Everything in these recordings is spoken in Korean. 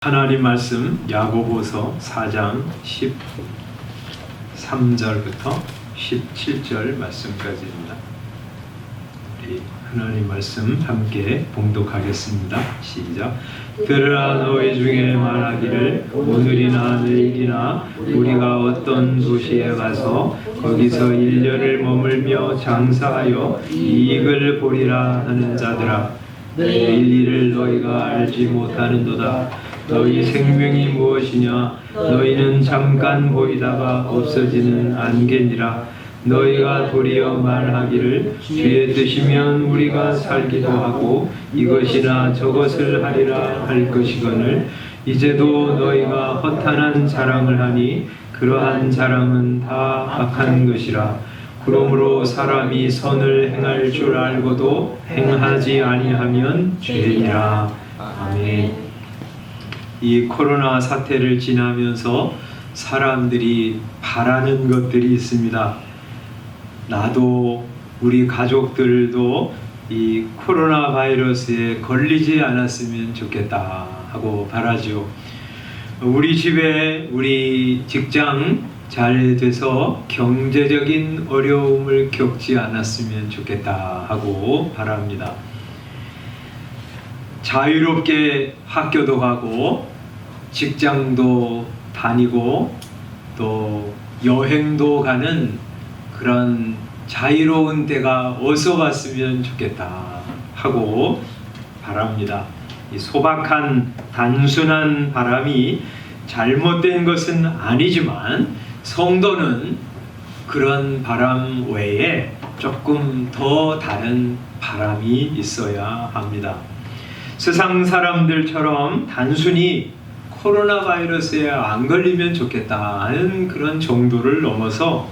하나님 말씀 야고보서 4장 13절부터 17절 말씀까지입니다. 우리 하나님 말씀 함께 봉독하겠습니다. 시작. 들으라, 너희 중에 말하기를 오늘이나 내일이나 우리가 어떤 도시에 가서 거기서 1년을 머물며 장사하여 이익을 보리라 하는 자들아, 내일 일을 너희가 알지 못하는도다. 너희 생명이 무엇이냐? 너희는 잠깐 보이다가 없어지는 안개니라. 너희가 도리어 말하기를 주의 뜻이면 우리가 살기도 하고 이것이나 저것을 하리라 할 것이거늘, 이제도 너희가 허탄한 자랑을 하니 그러한 자랑은 다 악한 것이라. 그러므로 사람이 선을 행할 줄 알고도 행하지 아니하면 죄니라. 아멘. 이 코로나 사태를 지나면서 사람들이 바라는 것들이 있습니다. 나도 우리 가족들도 이 코로나 바이러스에 걸리지 않았으면 좋겠다 하고 바라죠. 우리 집에 우리 직장 잘 돼서 경제적인 어려움을 겪지 않았으면 좋겠다 하고 바랍니다. 자유롭게 학교도 가고 직장도 다니고 또 여행도 가는 그런 자유로운 때가 어서 왔으면 좋겠다 하고 바랍니다. 이 소박한 단순한 바람이 잘못된 것은 아니지만 성도는 그런 바람 외에 조금 더 다른 바람이 있어야 합니다. 세상 사람들처럼 단순히 코로나 바이러스에 안 걸리면 좋겠다 하는 그런 정도를 넘어서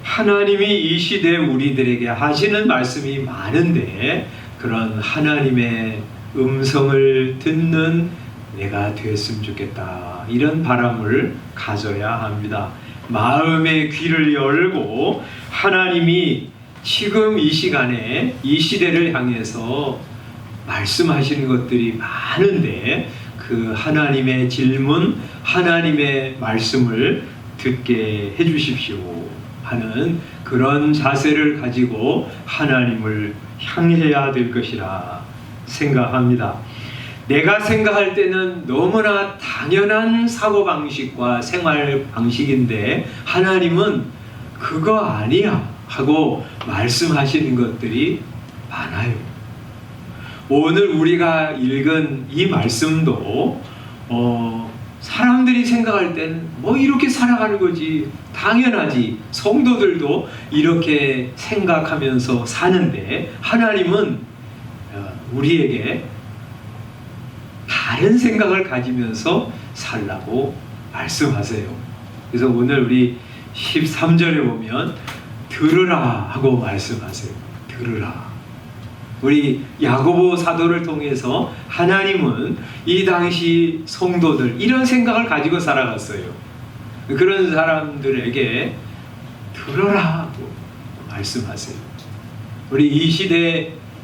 하나님이 이 시대 우리들에게 하시는 말씀이 많은데, 그런 하나님의 음성을 듣는 내가 됐으면 좋겠다, 이런 바람을 가져야 합니다. 마음의 귀를 열고 하나님이 지금 이 시간에 이 시대를 향해서 말씀하시는 것들이 많은데, 그 하나님의 질문, 하나님의 말씀을 듣게 해주십시오 하는 그런 자세를 가지고 하나님을 향해야 될 것이라 생각합니다. 내가 생각할 때는 너무나 당연한 사고방식과 생활방식인데 하나님은 그거 아니야 하고 말씀하시는 것들이 많아요. 오늘 우리가 읽은 이 말씀도 사람들이 생각할 땐 뭐 이렇게 살아가는 거지, 당연하지, 성도들도 이렇게 생각하면서 사는데 하나님은 우리에게 다른 생각을 가지면서 살라고 말씀하세요. 그래서 오늘 우리 13절에 보면 들으라 하고 말씀하세요. 들으라. 우리 야고보 사도를 통해서 하나님은 이 당시 성도들 이런 생각을 가지고 살아갔어요. 그런 사람들에게 들어라 하고 말씀하세요. 우리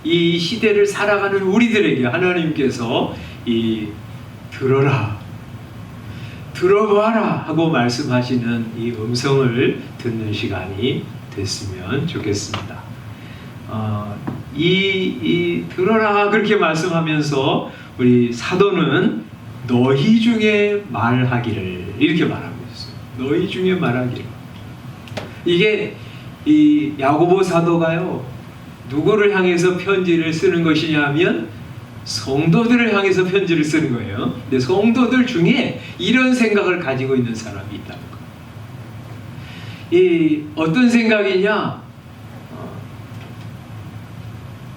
이 시대를 살아가는 우리들에게 하나님께서 이 들어라, 들어봐라 하고 말씀하시는 이 음성을 듣는 시간이 됐으면 좋겠습니다. 들어라 그렇게 말씀하면서 우리 사도는 너희 중에 말하기를 이렇게 말하고 있어요. 너희 중에 말하기를. 이게 이 야고보 사도가요, 누구를 향해서 편지를 쓰는 것이냐면 성도들을 향해서 편지를 쓰는 거예요. 근데 성도들 중에 이런 생각을 가지고 있는 사람이 있다는 거예요. 이 어떤 생각이냐?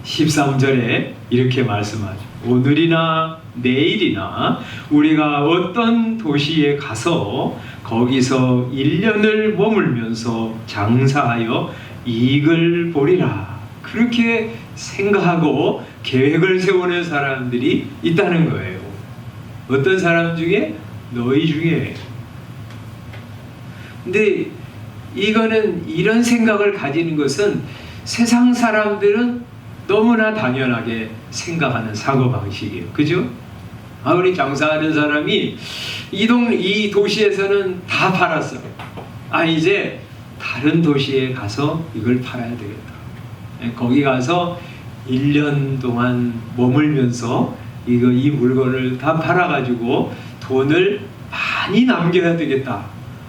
13절에 이렇게 말씀하죠. 오늘이나 내일이나 우리가 어떤 도시에 가서 거기서 1년을 머물면서 장사하여 이익을 보리라. 그렇게 생각하고 계획을 세우는 사람들이 있다는 거예요. 어떤 사람 중에? 너희 중에. 근데 이거는, 이런 생각을 가지는 것은 세상 사람들은 너무나 당연하게 생각하는 사고방식이에요. 그죠? 우리 장사하는 사람이 이 도시에서는 다 팔았어. 이제 다른 도시에 가서 이걸 팔아야 되겠다. 거기 가서 1년 동안 머물면서 이 물건을 다 팔아가지고 돈을 많이 남겨야 되겠다.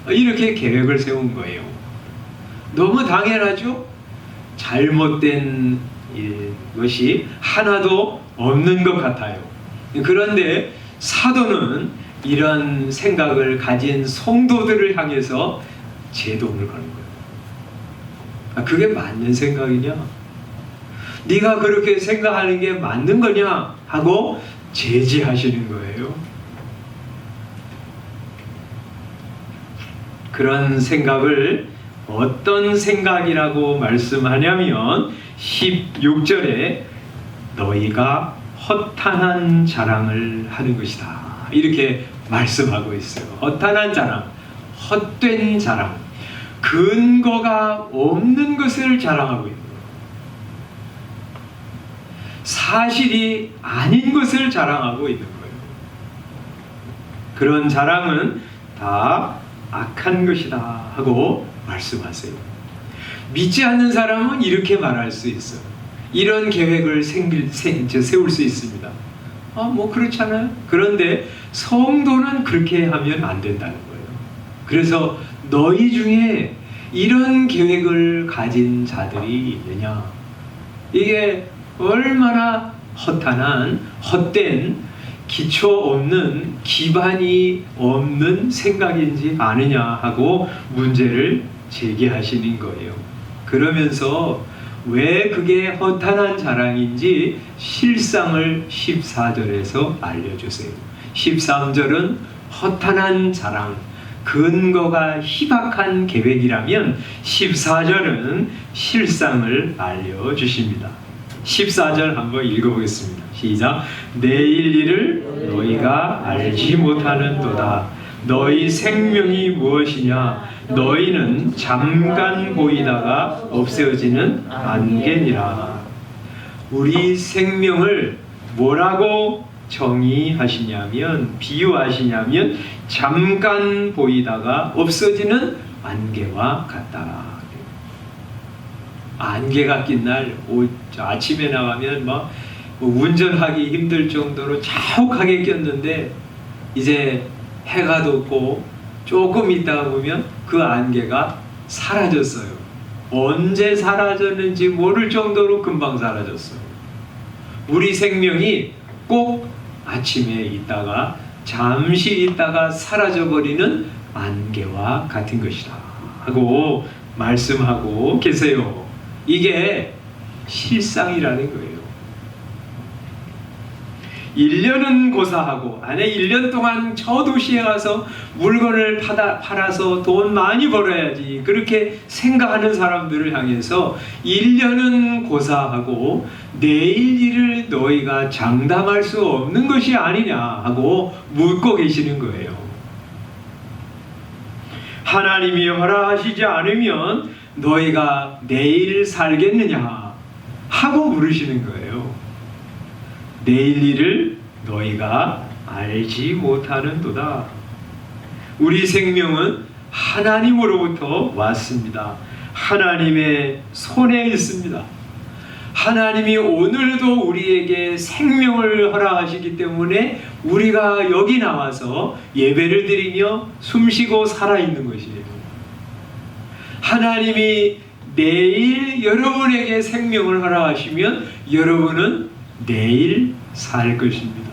이렇게 계획을 세운 거예요. 너무 당연하죠? 잘못된 것이 하나도 없는 것 같아요. 그런데 사도는 이런 생각을 가진 성도들을 향해서 제동을 거는 거예요. 그게 맞는 생각이냐? 네가 그렇게 생각하는 게 맞는 거냐? 하고 제지하시는 거예요. 그런 생각을 어떤 생각이라고 말씀하냐면 16절에 너희가 허탄한 자랑을 하는 것이다. 이렇게 말씀하고 있어요. 허탄한 자랑, 헛된 자랑, 근거가 없는 것을 자랑하고 있는 거예요. 사실이 아닌 것을 자랑하고 있는 거예요. 그런 자랑은 다 악한 것이다 하고 말씀하세요. 믿지 않는 사람은 이렇게 말할 수 있어요. 이런 계획을 세울 수 있습니다. 뭐 그렇잖아요. 그런데 성도는 그렇게 하면 안 된다는 거예요. 그래서 너희 중에 이런 계획을 가진 자들이 있느냐? 이게 얼마나 허탄한, 헛된, 기초 없는, 기반이 없는 생각인지 아느냐 하고 문제를 제기하시는 거예요. 그러면서 왜 그게 허탄한 자랑인지 실상을 14절에서 알려주세요. 13절은 허탄한 자랑, 근거가 희박한 계획이라면 14절은 실상을 알려주십니다. 14절 한번 읽어보겠습니다. 시작. 내일 일을 너희가 알지 못하는도다. 너희 생명이 무엇이냐? 너희는 잠깐 보이다가 없어지는 안개니라. 우리 생명을 뭐라고 정의하시냐면, 비유하시냐면 잠깐 보이다가 없어지는 안개와 같다. 안개가 낀 날 아침에 나가면 막 운전하기 힘들 정도로 자욱하게 꼈는데 이제 해가 돋고 조금 있다가 보면 그 안개가 사라졌어요. 언제 사라졌는지 모를 정도로 금방 사라졌어요. 우리 생명이 꼭 아침에 있다가 잠시 있다가 사라져버리는 안개와 같은 것이다 하고 말씀하고 계세요. 이게 실상이라는 거예요. 1년은 고사하고 1년 동안 저 도시에 가서 물건을 팔아서 돈 많이 벌어야지 그렇게 생각하는 사람들을 향해서 1년은 고사하고 내일 일을 너희가 장담할 수 없는 것이 아니냐 하고 묻고 계시는 거예요. 하나님이 허락하시지 않으면 너희가 내일 살겠느냐 하고 물으시는 거예요. 내일 일을 너희가 알지 못하는도다. 우리 생명은 하나님으로부터 왔습니다. 하나님의 손에 있습니다. 하나님이 오늘도 우리에게 생명을 허락하시기 때문에 우리가 여기 나와서 예배를 드리며 숨쉬고 살아있는 것이에요. 하나님이 내일 여러분에게 생명을 허락하시면 여러분은 내일 살 것입니다.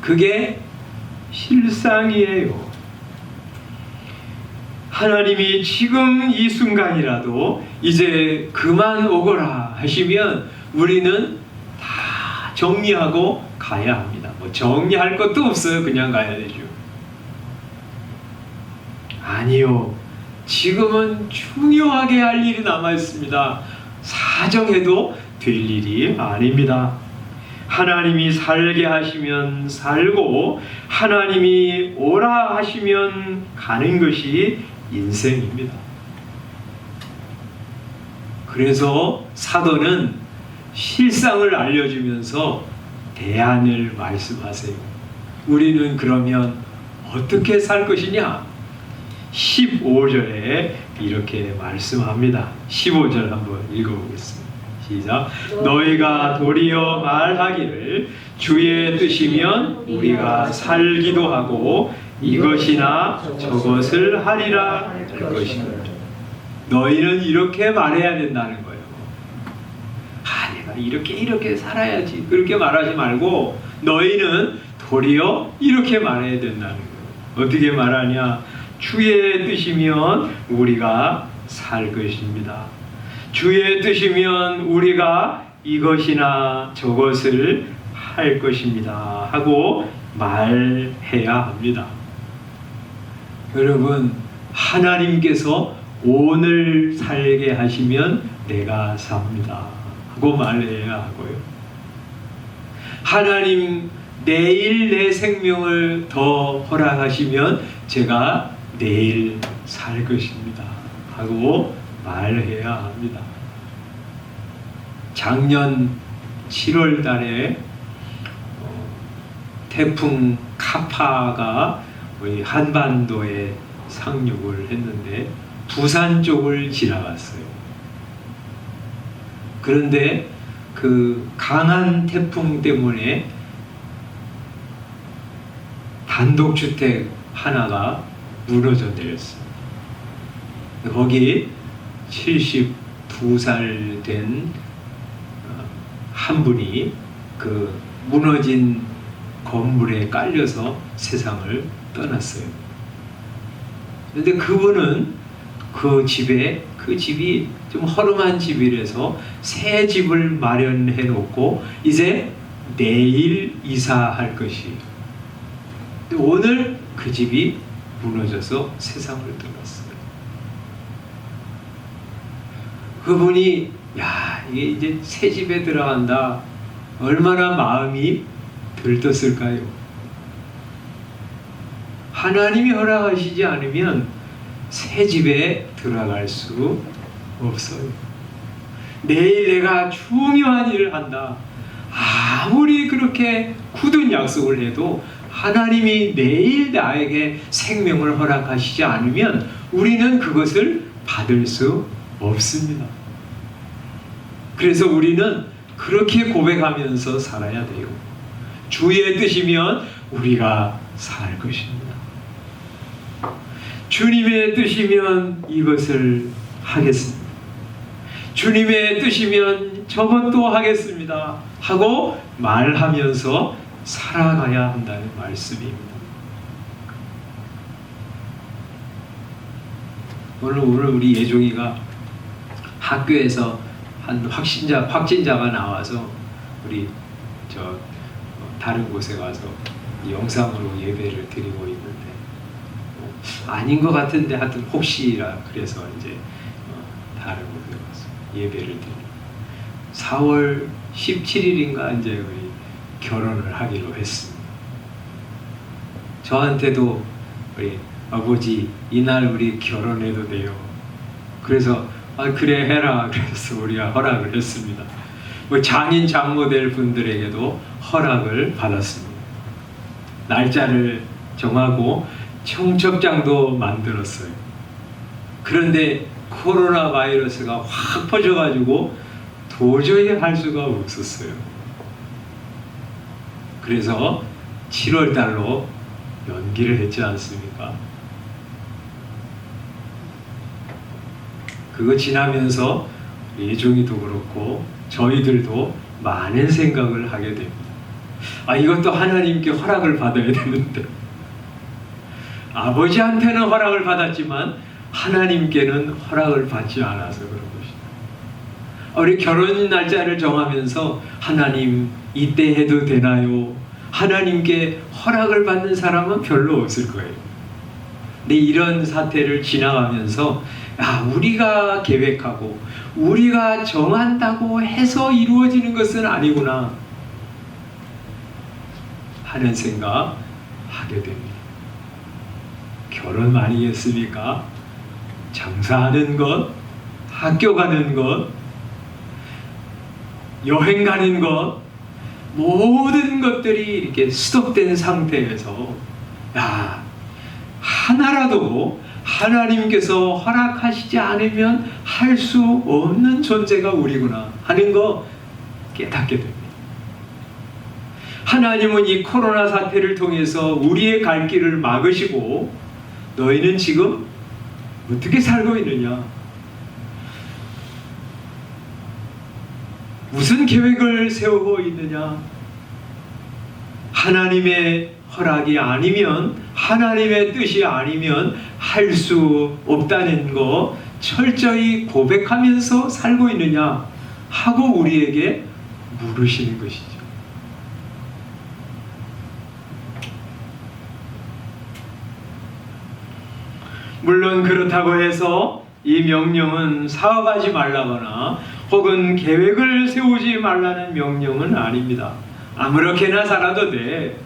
그게 실상이에요. 하나님이 지금 이 순간이라도 이제 그만 오거라 하시면 우리는 다 정리하고 가야 합니다. 뭐 정리할 것도 없어요. 그냥 가야 되죠. 아니요. 지금은 중요하게 할 일이 남아 있습니다. 사정해도 될 일이 아닙니다. 하나님이 살게 하시면 살고 하나님이 오라 하시면 가는 것이 인생입니다. 그래서 사도는 실상을 알려주면서 대안을 말씀하세요. 우리는 그러면 어떻게 살 것이냐? 15절에 이렇게 말씀합니다. 15절 한번 읽어보겠습니다. 시작. 너희가 도리어 말하기를 주의 뜻이면 우리가 살기도 하고 이것이나 저것을 하리라 할 것입니다. 너희는 이렇게 말해야 된다는 거예요. 내가 이렇게 살아야지. 그렇게 말하지 말고 너희는 도리어 이렇게 말해야 된다는 거예요. 어떻게 말하냐? 주의 뜻이면 우리가 살 것입니다. 주의 뜻이면 우리가 이것이나 저것을 할 것입니다. 하고 말해야 합니다. 여러분, 하나님께서 오늘 살게 하시면 내가 삽니다. 하고 말해야 하고요. 하나님, 내일 내 생명을 더 허락하시면 제가 내일 살 것입니다. 하고 말해야 합니다. 작년 7월 달에 태풍 카파가 우리 한반도에 상륙을 했는데 부산 쪽을 지나갔어요. 그런데 그 강한 태풍 때문에 단독주택 하나가 무너져 내렸어요. 거기 72살 된 한 분이 그 무너진 건물에 깔려서 세상을 떠났어요. 그런데 그분은 그 집이 좀 허름한 집이라서 새 집을 마련해 놓고 이제 내일 이사할 것이에요. 오늘 그 집이 무너져서 세상을 떠났어요. 그분이 이게 이제 새 집에 들어간다. 얼마나 마음이 들떴을까요? 하나님이 허락하시지 않으면 새 집에 들어갈 수 없어요. 내일 내가 중요한 일을 한다. 아무리 그렇게 굳은 약속을 해도 하나님이 내일 나에게 생명을 허락하시지 않으면 우리는 그것을 받을 수 없습니다. 그래서 우리는 그렇게 고백하면서 살아야 돼요. 주의 뜻이면 우리가 살 것입니다. 주님의 뜻이면 이것을 하겠습니다. 주님의 뜻이면 저것도 하겠습니다. 하고 말하면서 살아가야 한다는 말씀입니다. 오늘 우리 예종이가 학교에서 한 확진자가 나와서 우리 다른 곳에 가서 영상으로 예배를 드리고 있는데 아닌 것 같은데 하여튼 혹시라 그래서 이제 다른 곳에 가서 예배를 드리고 4월 17일인가 이제 우리 결혼을 하기로 했습니다. 저한테도 우리 아버지 이날 우리 결혼해도 돼요. 그래서 그래 해라. 그래서 우리가 허락을 했습니다. 장인 장모될 분들에게도 허락을 받았습니다. 날짜를 정하고 청첩장도 만들었어요. 그런데 코로나 바이러스가 확 퍼져가지고 도저히 할 수가 없었어요. 그래서 7월 달로 연기를 했지 않습니까? 그거 지나면서 예종이도 그렇고 저희들도 많은 생각을 하게 됩니다. 이것도 하나님께 허락을 받아야 되는데 아버지한테는 허락을 받았지만 하나님께는 허락을 받지 않아서 그런 것이다. 우리 결혼 날짜를 정하면서 하나님 이때 해도 되나요? 하나님께 허락을 받는 사람은 별로 없을 거예요. 근데 이런 사태를 지나가면서 우리가 계획하고 우리가 정한다고 해서 이루어지는 것은 아니구나 하는 생각 하게 됩니다. 결혼 아니겠습니까? 장사하는 것, 학교 가는 것, 여행 가는 것, 모든 것들이 이렇게 스톱된 상태에서 야, 하나라도 하나님께서 허락하시지 않으면 할 수 없는 존재가 우리구나 하는 거 깨닫게 됩니다. 하나님은 이 코로나 사태를 통해서 우리의 갈 길을 막으시고 너희는 지금 어떻게 살고 있느냐? 무슨 계획을 세우고 있느냐? 하나님의 허락이 아니면, 하나님의 뜻이 아니면 할 수 없다는 거 철저히 고백하면서 살고 있느냐 하고 우리에게 물으시는 것이죠. 물론 그렇다고 해서 이 명령은 사업하지 말라거나 혹은 계획을 세우지 말라는 명령은 아닙니다. 아무렇게나 살아도 돼,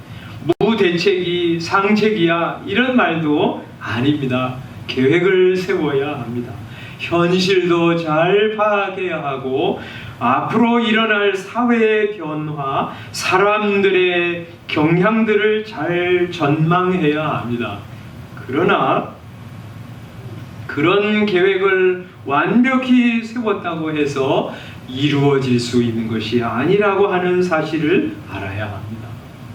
무대책이 상책이야, 이런 말도 아닙니다. 계획을 세워야 합니다. 현실도 잘 파악해야 하고 앞으로 일어날 사회의 변화, 사람들의 경향들을 잘 전망해야 합니다. 그러나 그런 계획을 완벽히 세웠다고 해서 이루어질 수 있는 것이 아니라고 하는 사실을 알아야 합니다.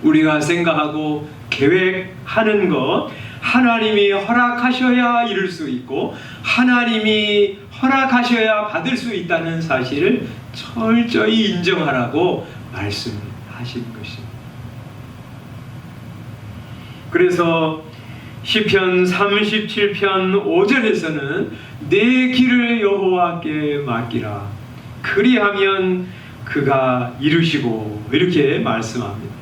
우리가 생각하고 계획하는 것, 하나님이 허락하셔야 이룰 수 있고 하나님이 허락하셔야 받을 수 있다는 사실을 철저히 인정하라고 말씀하신 것입니다. 그래서 시편 37편 5절에서는 내 길을 여호와께 맡기라, 그리하면 그가 이루시고, 이렇게 말씀합니다.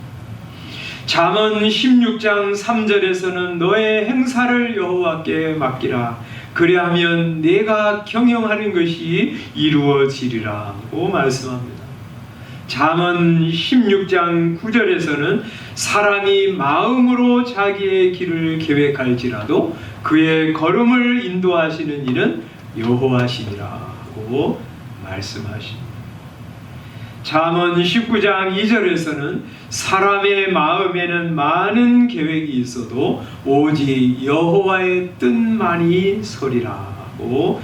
잠언 16장 3절에서는 너의 행사를 여호와께 맡기라, 그리하면 내가 경영하는 것이 이루어지리라고 말씀합니다. 잠언 16장 9절에서는 사람이 마음으로 자기의 길을 계획할지라도 그의 걸음을 인도하시는 이는 여호와시니라고 말씀하십니다. 잠언 19장 2절에서는 사람의 마음에는 많은 계획이 있어도 오직 여호와의 뜻만이 서리라고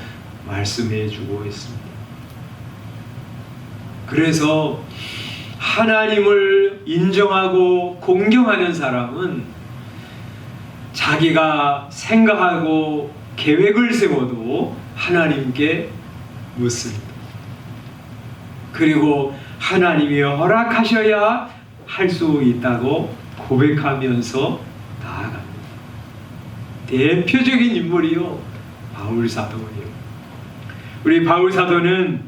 말씀해 주고 있습니다. 그래서 하나님을 인정하고 공경하는 사람은 자기가 생각하고 계획을 세워도 하나님께 묻습니다. 그리고 하나님이 허락하셔야 할 수 있다고 고백하면서 나아갑니다. 대표적인 인물이요, 바울 사도예요. 우리 바울 사도는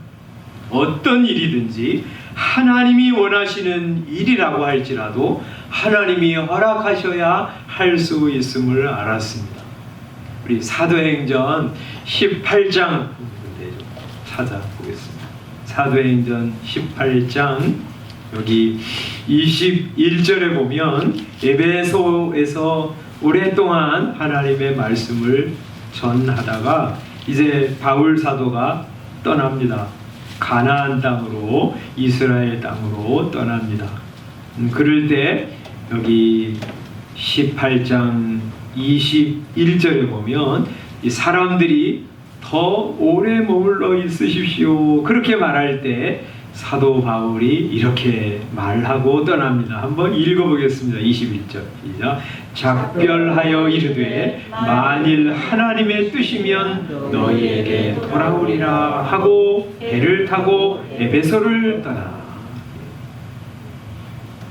어떤 일이든지 하나님이 원하시는 일이라고 할지라도 하나님이 허락하셔야 할 수 있음을 알았습니다. 우리 사도행전 18장 찾아보겠습니다. 사도행전 18장 여기 21절에 보면 에베소에서 오랫동안 하나님의 말씀을 전하다가 이제 바울 사도가 떠납니다. 가나안 땅으로, 이스라엘 땅으로 떠납니다. 그럴 때 여기 18장 21절에 보면 이 사람들이 더 오래 머물러 있으십시오, 그렇게 말할 때 사도 바울이 이렇게 말하고 떠납니다. 한번 읽어보겠습니다. 21절 시작. 작별하여 이르되 만일 하나님의 뜻이면 너희에게 돌아오리라 하고 배를 타고 에베소를 떠나.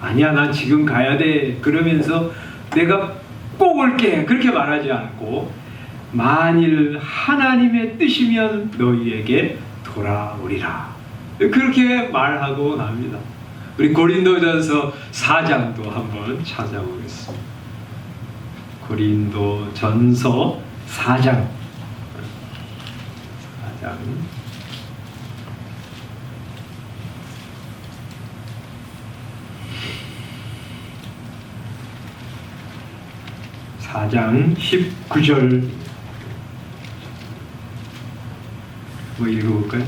아니야, 나 지금 가야 돼 그러면서 내가 꼭 올게 그렇게 말하지 않고 만일 하나님의 뜻이면 너희에게 돌아오리라 그렇게 말하고 갑니다. 우리 고린도전서 4장도 한번 찾아보겠습니다. 고린도전서 4장 4장 19절 뭐 읽어볼까요?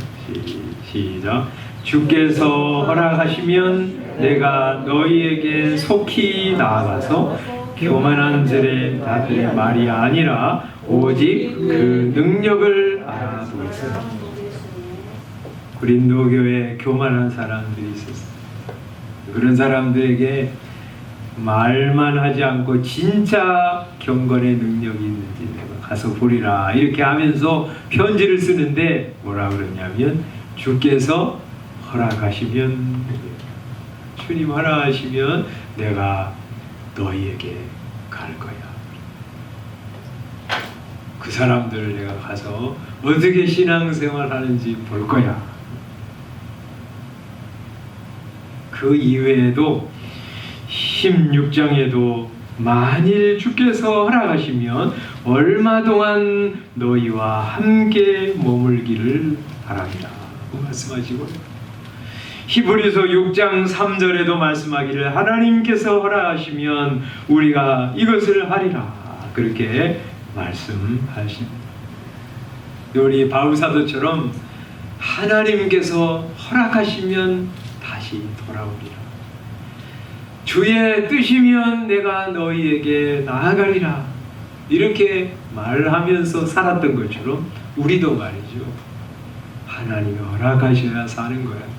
시작. 주께서 허락하시면 내가 너희에게 속히 나아가서 교만한 자들의 말이 아니라 오직 그 능력을 알아보겠습니다. 고린도 교회에 교만한 사람들이 있었어요. 그런 사람들에게 말만 하지 않고 진짜 경건의 능력이 있는지 내가 가서 보리라 이렇게 하면서 편지를 쓰는데 뭐라 그러냐면 주께서 허락하시면, 주님 허락하시면 내가 너희에게 갈 거야. 그 사람들을 내가 가서 어떻게 신앙생활 하는지 볼 거야. 그 이외에도 16장에도 만일 주께서 허락하시면 얼마 동안 너희와 함께 머물기를 바랍니다 말씀하시고, 히브리서 6장 3절에도 말씀하기를 하나님께서 허락하시면 우리가 이것을 하리라 그렇게 말씀하십니다. 우리 바울사도처럼 하나님께서 허락하시면 다시 돌아오리라, 주의 뜻이면 내가 너희에게 나아가리라 이렇게 말하면서 살았던 것처럼 우리도 말이죠. 하나님이 허락하셔야 사는 거야.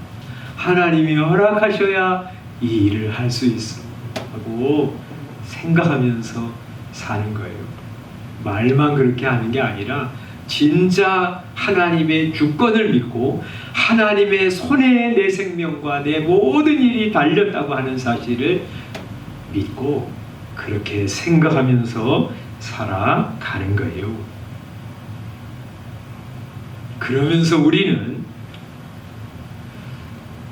하나님이 허락하셔야 이 일을 할 수 있어 하고 생각하면서 사는 거예요. 말만 그렇게 하는 게 아니라 진짜 하나님의 주권을 믿고 하나님의 손에 내 생명과 내 모든 일이 달렸다고 하는 사실을 믿고 그렇게 생각하면서 살아가는 거예요. 그러면서 우리는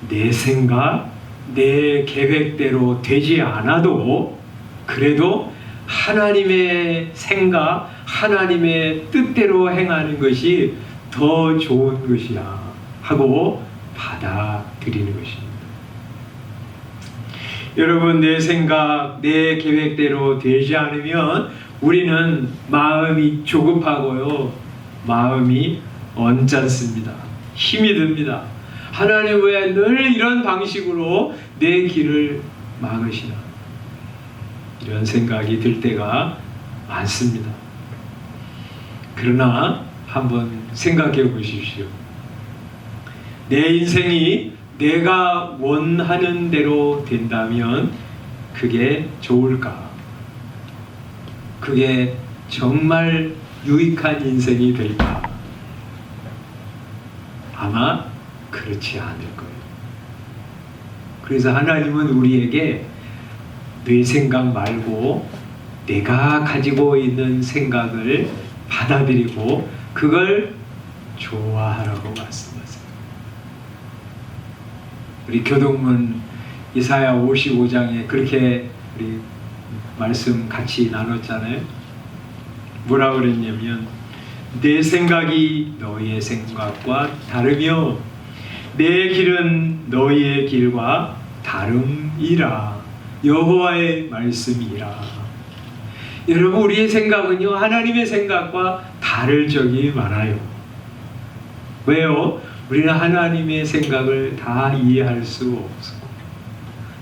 내 생각, 내 계획대로 되지 않아도 그래도 하나님의 생각, 하나님의 뜻대로 행하는 것이 더 좋은 것이야 하고 받아들이는 것입니다. 여러분, 내 생각, 내 계획대로 되지 않으면 우리는 마음이 조급하고요, 마음이 언짢습니다. 힘이 듭니다. 하나님 왜 늘 이런 방식으로 내 길을 막으시나, 이런 생각이 들 때가 많습니다. 그러나 한번 생각해 보십시오. 내 인생이 내가 원하는 대로 된다면 그게 좋을까? 그게 정말 유익한 인생이 될까? 아마 그렇지 않을 거예요. 그래서 하나님은 우리에게 내 생각 말고 내가 가지고 있는 생각을 받아들이고 그걸 좋아하라고 말씀하세요. 우리 교동문 이사야 55장에 그렇게 우리 말씀 같이 나눴잖아요. 뭐라고 그랬냐면 내 생각이 너희의 생각과 다르며 내 길은 너희의 길과 다름이라. 여호와의 말씀이라. 여러분, 우리의 생각은요 하나님의 생각과 다를 적이 많아요. 왜요? 우리는 하나님의 생각을 다 이해할 수 없어.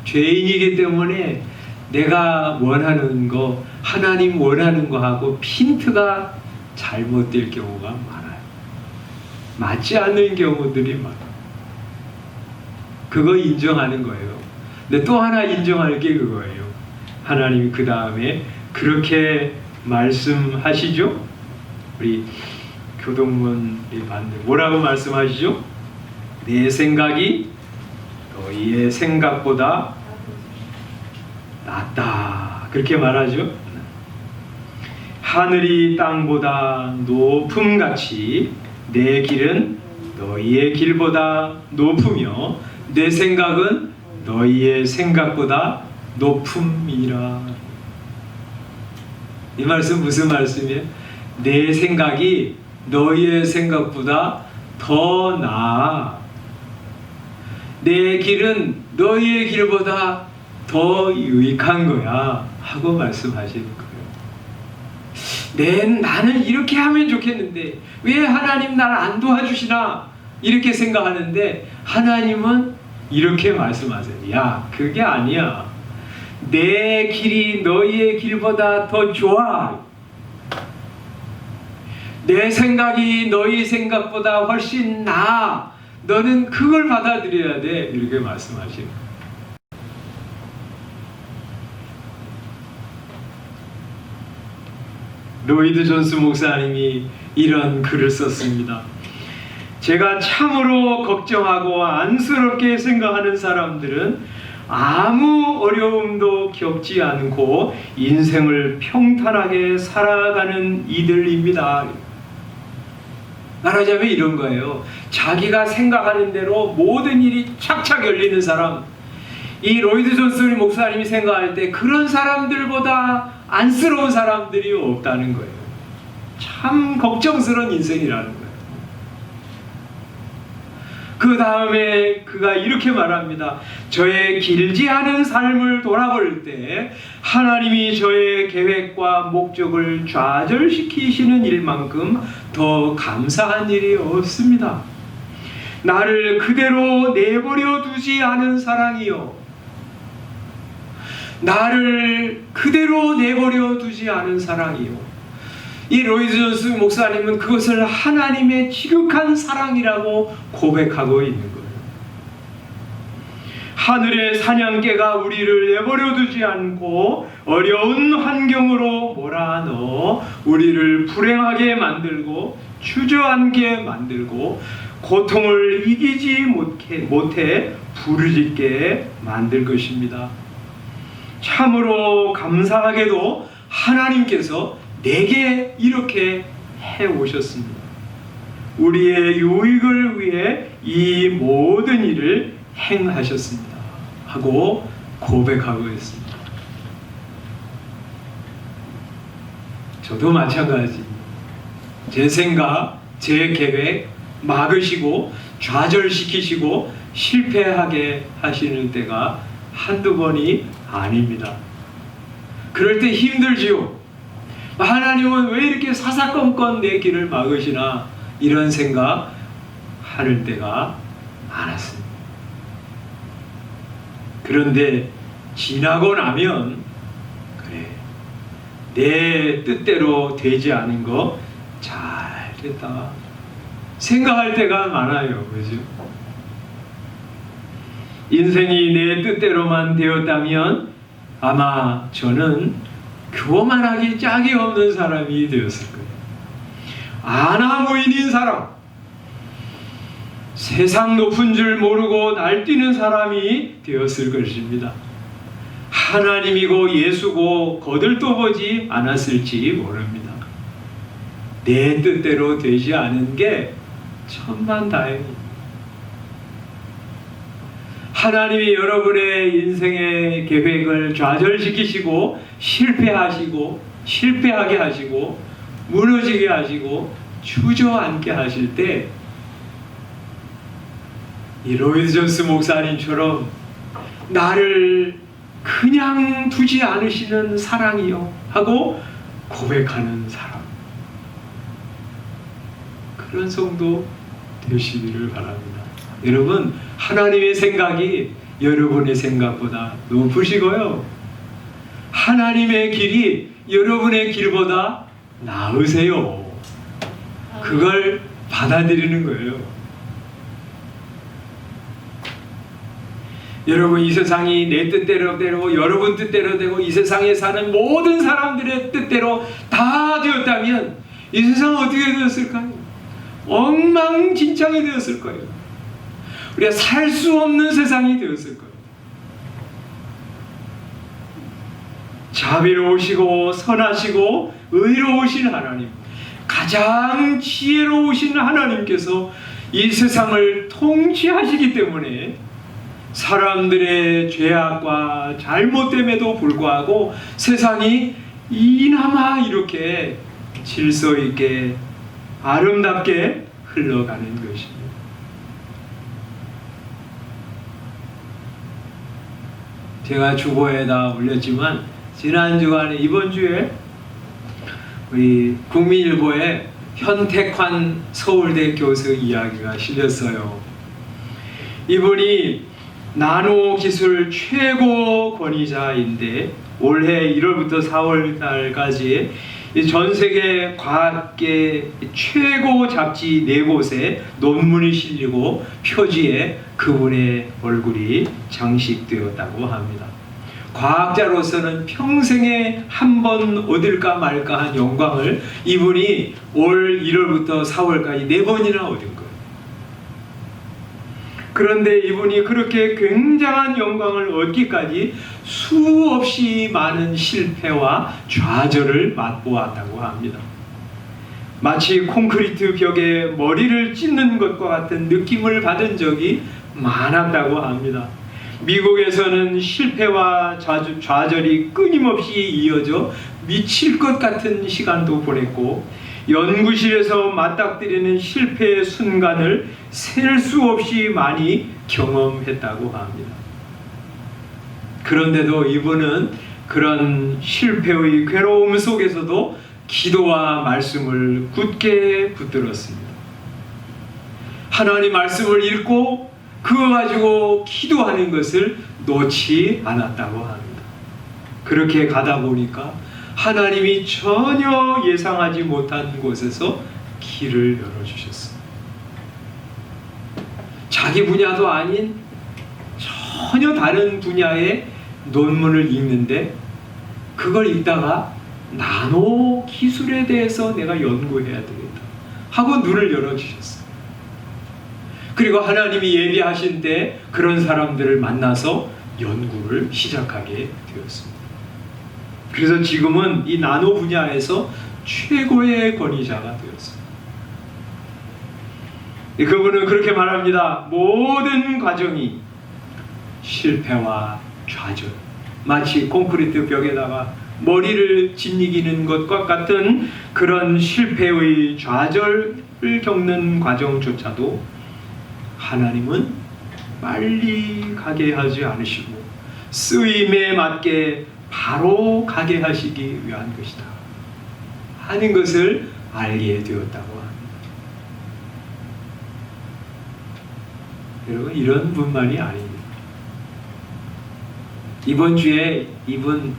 죄인이기 때문에 내가 원하는 거, 하나님 원하는 거하고 핀트가 잘못될 경우가 많아요. 맞지 않는 경우들이 많아요. 그거 인정하는 거예요. 근데 또 하나 인정할 게 그거예요. 하나님이 그 다음에 그렇게 말씀하시죠. 우리 교동문이 봤는데 뭐라고 말씀하시죠? 내 생각이 너희의 생각보다 낫다 그렇게 말하죠. 하늘이 땅보다 높음같이 내 길은 너희의 길보다 높으며 내 생각은 너희의 생각보다 높음이라. 이 말씀 무슨 말씀이에요? 내 생각이 너희의 생각보다 더 나아. 내 길은 너희의 길보다 더 유익한 거야 하고 말씀하시는 거예요. 나는 이렇게 하면 좋겠는데 왜 하나님 날 안 도와주시나 이렇게 생각하는데 하나님은 이렇게 말씀하세요. 야, 그게 아니야. 내 길이 너희의 길보다 더 좋아. 내 생각이 너희 생각보다 훨씬 나아. 너는 그걸 받아들여야 돼. 이렇게 말씀하시는 거예요. 로이드 존스 목사님이 이런 글을 썼습니다. 제가 참으로 걱정하고 안쓰럽게 생각하는 사람들은 아무 어려움도 겪지 않고 인생을 평탄하게 살아가는 이들입니다. 말하자면 이런 거예요. 자기가 생각하는 대로 모든 일이 착착 열리는 사람, 이 로이드 존스 목사님이 생각할 때 그런 사람들보다 안쓰러운 사람들이 없다는 거예요. 참 걱정스러운 인생이라는 거예요. 그 다음에 그가 이렇게 말합니다. 저의 길지 않은 삶을 돌아볼 때 하나님이 저의 계획과 목적을 좌절시키시는 일만큼 더 감사한 일이 없습니다. 나를 그대로 내버려 두지 않은 사랑이요, 나를 그대로 내버려 두지 않은 사랑이요. 이 로이드 존스 목사님은 그것을 하나님의 지극한 사랑이라고 고백하고 있는 거예요. 하늘의 사냥개가 우리를 내버려 두지 않고 어려운 환경으로 몰아넣어 우리를 불행하게 만들고 주저앉게 만들고 고통을 이기지 못해 부르짖게 만들 것입니다. 참으로 감사하게도 하나님께서 내게 이렇게 해오셨습니다. 우리의 유익을 위해 이 모든 일을 행하셨습니다 하고 고백하고 있습니다. 저도 마찬가지, 제 생각, 제 계획 막으시고 좌절시키시고 실패하게 하시는 때가 한두 번이 아닙니다. 그럴 때 힘들지요. 하나님은 왜 이렇게 사사건건 내 길을 막으시나, 이런 생각 하는 때가 많았습니다. 그런데 지나고 나면 그래, 내 뜻대로 되지 않은 거 잘 됐다 생각할 때가 많아요. 그죠? 인생이 내 뜻대로만 되었다면 아마 저는 교만하기 짝이 없는 사람이 되었을 거예요. 아나무인인 사람, 세상 높은 줄 모르고 날뛰는 사람이 되었을 것입니다. 하나님이고 예수고 거들떠보지 않았을지 모릅니다. 내 뜻대로 되지 않은 게 천만다행입니다. 하나님이 여러분의 인생의 계획을 좌절시키시고 실패하게 하시고 무너지게 하시고 주저앉게 하실 때, 이 로이드 존스 목사님처럼 나를 그냥 두지 않으시는 사랑이요 하고 고백하는 사람, 그런 성도 되시기를 바랍니다. 여러분, 하나님의 생각이 여러분의 생각보다 높으시고요, 하나님의 길이 여러분의 길보다 나으세요. 그걸 받아들이는 거예요. 여러분, 이 세상이 내 뜻대로 되고 여러분 뜻대로 되고 이 세상에 사는 모든 사람들의 뜻대로 다 되었다면 이 세상은 어떻게 되었을까요? 엉망진창이 되었을 거예요. 우리가 살 수 없는 세상이 되었을 거예요. 자비로우시고 선하시고 의로우신 하나님, 가장 지혜로우신 하나님께서 이 세상을 통치하시기 때문에 사람들의 죄악과 잘못됨에도 불구하고 세상이 이나마 이렇게 질서 있게 아름답게 흘러가는 것입니다. 제가 주보에다 올렸지만 지난 주간에, 이번 주에 우리 국민일보에 현택환 서울대 교수 이야기가 실렸어요. 이분이 나노 기술 최고 권위자인데 올해 1월부터 4월 달까지 전 세계 과학계 최고 잡지 4곳에 논문이 실리고 표지에 그분의 얼굴이 장식되었다고 합니다. 과학자로서는 평생에 한 번 얻을까 말까 한 영광을 이분이 올 1월부터 4월까지 4번이나 얻은 거예요. 그런데 이분이 그렇게 굉장한 영광을 얻기까지 수없이 많은 실패와 좌절을 맛보았다고 합니다. 마치 콘크리트 벽에 머리를 찢는 것과 같은 느낌을 받은 적이 많았다고 합니다. 미국에서는 실패와 좌절이 끊임없이 이어져 미칠 것 같은 시간도 보냈고, 연구실에서 맞닥뜨리는 실패의 순간을 셀 수 없이 많이 경험했다고 합니다. 그런데도 이분은 그런 실패의 괴로움 속에서도 기도와 말씀을 굳게 붙들었습니다. 하나님 말씀을 읽고 그거 가지고 기도하는 것을 놓지 않았다고 합니다. 그렇게 가다 보니까 하나님이 전혀 예상하지 못한 곳에서 길을 열어주셨습니다. 자기 분야도 아닌 전혀 다른 분야의 논문을 읽는데 그걸 읽다가 나노 기술에 대해서 내가 연구해야 되겠다 하고 눈을 열어주셨어요. 그리고 하나님이 예비하신 때 그런 사람들을 만나서 연구를 시작하게 되었습니다. 그래서 지금은 이 나노 분야에서 최고의 권위자가 되었습니다. 그분은 그렇게 말합니다. 모든 과정이 실패와 좌절, 마치 콘크리트 벽에다가 머리를 짓이기는 것과 같은 그런 실패의 좌절을 겪는 과정조차도 하나님은 빨리 가게 하지 않으시고 쓰임에 맞게 바로 가게 하시기 위한 것이다 하는 것을 알게 되었다고 합니다. 여러분, 이런 분만이 아닙니다. 이번 주에 이분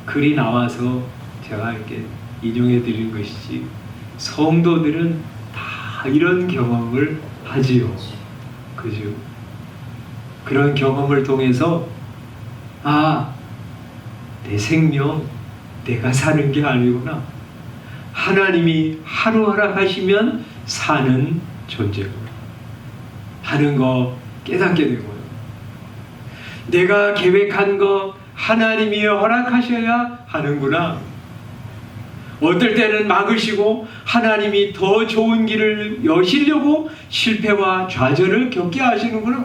글이 나와서 제가 이렇게 인용해 드린 것이지, 성도들은 다 이런 경험을 하지요. 그죠? 그런 경험을 통해서 내 생명 내가 사는 게 아니구나. 하나님이 하루하루 하시면 사는 존재구나 하는 거 깨닫게 되고요. 내가 계획한 거 하나님이 허락하셔야 하는구나. 어떨 때는 막으시고 하나님이 더 좋은 길을 여시려고 실패와 좌절을 겪게 하시는구나.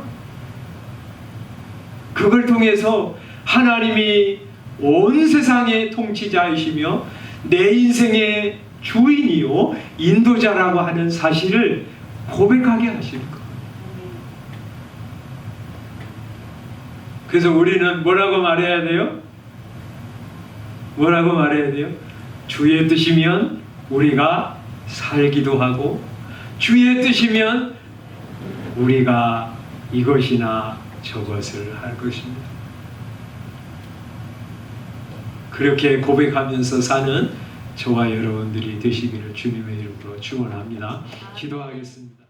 그걸 통해서 하나님이 온 세상의 통치자이시며 내 인생의 주인이요 인도자라고 하는 사실을 고백하게 하시는 거예요. 그래서 우리는 뭐라고 말해야 돼요? 뭐라고 말해야 돼요? 주의 뜻이면 우리가 살기도 하고, 주의 뜻이면 우리가 이것이나 저것을 할 것입니다. 그렇게 고백하면서 사는 저와 여러분들이 되시기를 주님의 이름으로 축원합니다. 기도하겠습니다.